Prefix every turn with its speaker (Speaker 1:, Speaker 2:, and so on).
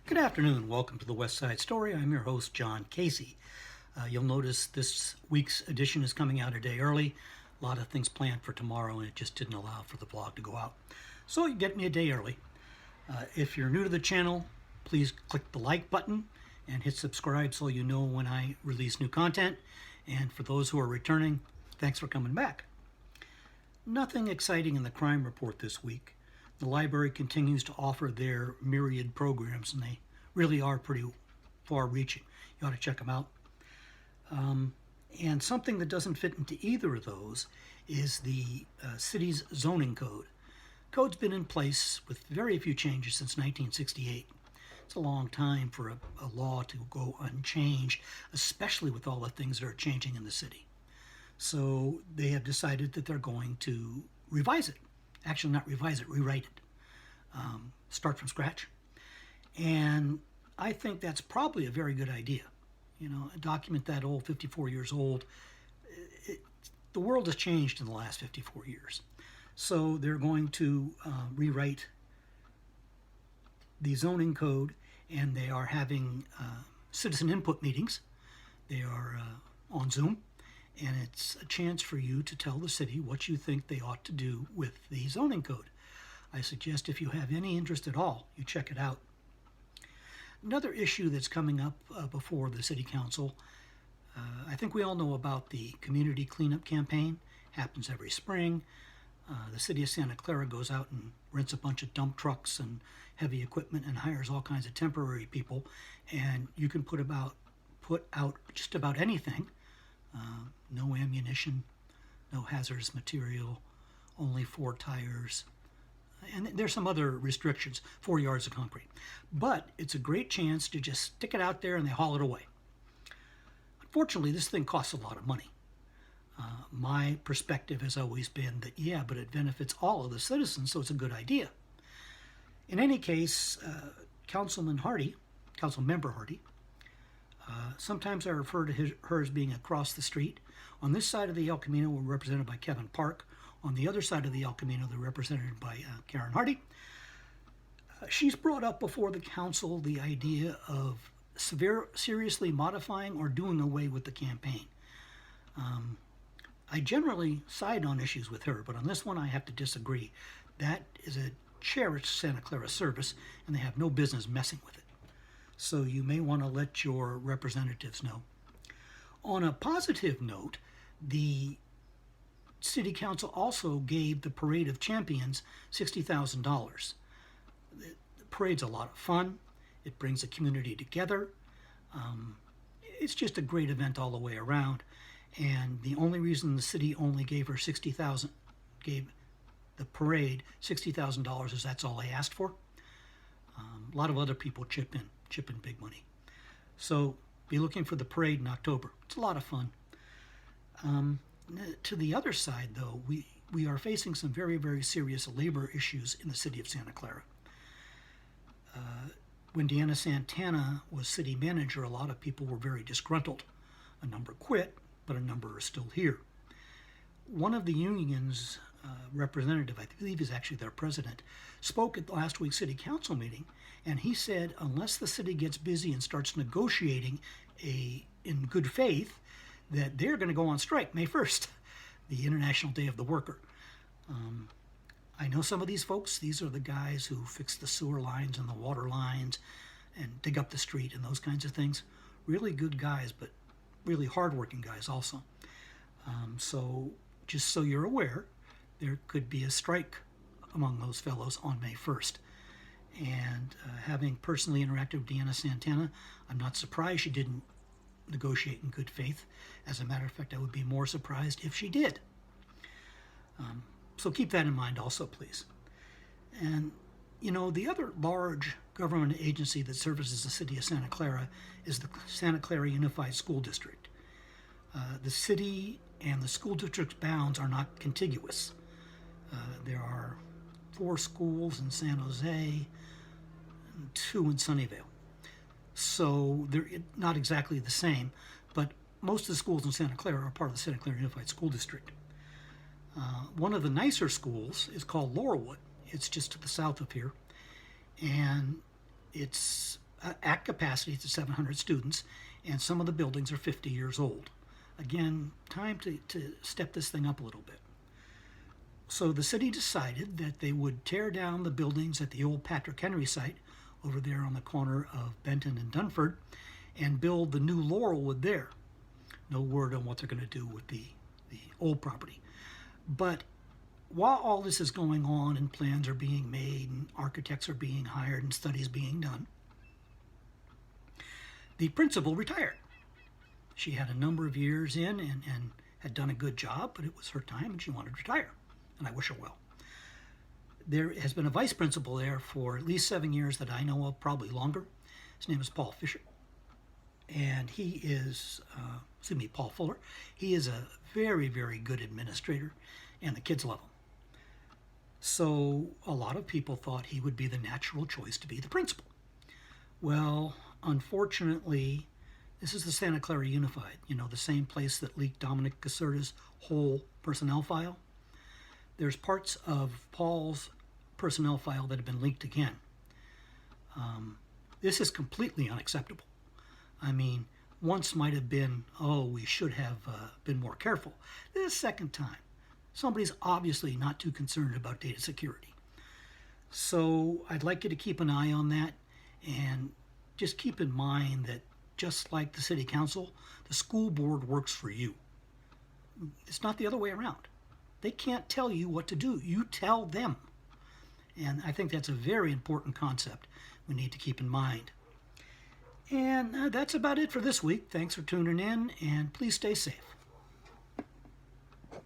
Speaker 1: Good afternoon. Welcome to the West Side Story. I'm your host, John Casey. You'll notice this week's edition is coming out a day early. A lot of things planned for tomorrow, and it just didn't allow for the vlog to go out. So you get me a day early. If you're new to the channel, please click the like button and hit subscribe so you know when I release new content. And for those who are returning, thanks for coming back. Nothing exciting in the crime report this week. The library continues to offer their myriad programs, and they really are pretty far-reaching. You ought to check them out. And something that doesn't fit into either of those is the city's zoning code. Code's been in place with very few changes since 1968. It's a long time for a law to go unchanged, especially with all the things that are changing in the city. So they have decided that they're going to revise it. Actually, not revise it, rewrite it. Start from scratch. And I think that's probably a very good idea. You know, a document that old, 54 years old, the world has changed in the last 54 years. So they're going to rewrite the zoning code, and they are having citizen input meetings. They are on Zoom, and it's a chance for you to tell the city what you think they ought to do with the zoning code. I suggest if you have any interest at all, you check it out. Another issue that's coming up before the City Council, I think we all know about the community cleanup campaign. Happens every spring. The city of Santa Clara goes out and rents a bunch of dump trucks and heavy equipment and hires all kinds of temporary people, and you can put out just about anything. No ammunition, no hazardous material, only 4 tires, and there's some other restrictions, 4 yards of concrete. But it's a great chance to just stick it out there and they haul it away. Unfortunately, this thing costs a lot of money. My perspective has always been that, yeah, but it benefits all of the citizens, so it's a good idea. In any case, Councilmember Hardy, sometimes I refer to her as being across the street. On this side of the El Camino, we're represented by Kevin Park. On the other side of the El Camino, they're represented by Karen Hardy. She's brought up before the council the idea of seriously modifying or doing away with the campaign. I generally side on issues with her, but on this one I have to disagree. That is a cherished Santa Clara service, and they have no business messing with it. So you may want to let your representatives know. On a positive note, the City Council also gave the Parade of Champions $60,000. The parade's a lot of fun. It brings the community together. It's just a great event all the way around. And the only reason the city only gave the parade $60,000 is that's all they asked for. A lot of other people chip in big money. So be looking for the parade in October. It's a lot of fun. To the other side, though, we are facing some very, very serious labor issues in the city of Santa Clara. When Deanna Santana was city manager, a lot of people were very disgruntled. A number quit, but a number are still here. One of the union's representative, I believe is actually their president, spoke at last week's city council meeting, and he said unless the city gets busy and starts negotiating in good faith, that they're going to go on strike May 1st, the International Day of the Worker. I know some of these folks. These are the guys who fix the sewer lines and the water lines and dig up the street and those kinds of things. Really good guys, but really hardworking guys also. So just so you're aware, there could be a strike among those fellows on May 1st. And having personally interacted with Deanna Santana, I'm not surprised she didn't negotiate in good faith. As a matter of fact, I would be more surprised if she did. So keep that in mind also, please. And, you know, the other large government agency that services the city of Santa Clara is the Santa Clara Unified School District. The city and the school district's bounds are not contiguous. There are 4 schools in San Jose and 2 in Sunnyvale. So they're not exactly the same, but most of the schools in Santa Clara are part of the Santa Clara Unified School District. One of the nicer schools is called Laurelwood. It's just to the south of here, and it's At capacity, it's 700 students, and some of the buildings are 50 years old. Again, time to step this thing up a little bit. So the city decided that they would tear down the buildings at the old Patrick Henry site over there on the corner of Benton and Dunford and build the new Laurelwood there. No word on what they're going to do with the old property. But while all this is going on and plans are being made and architects are being hired and studies being done, the principal retired. She had a number of years in and had done a good job, but it was her time and she wanted to retire. And I wish her well. There has been a vice principal there for at least 7 years that I know of, probably longer. His name is Paul Fisher. And he is, Paul Fuller. He is a very, very good administrator, and the kids love him. So a lot of people thought he would be the natural choice to be the principal. Well, unfortunately, this is the Santa Clara Unified, the same place that leaked Dominic Caserta's whole personnel file. There's parts of Paul's personnel file that have been leaked again. This is completely unacceptable. I mean, once might have been, we should have been more careful. This is the second time. Somebody's obviously not too concerned about data security. So I'd like you to keep an eye on that, and just keep in mind that just like the city council, the school board works for you. It's not the other way around. They can't tell you what to do. You tell them. And I think that's a very important concept we need to keep in mind. And that's about it for this week. Thanks for tuning in, and please stay safe.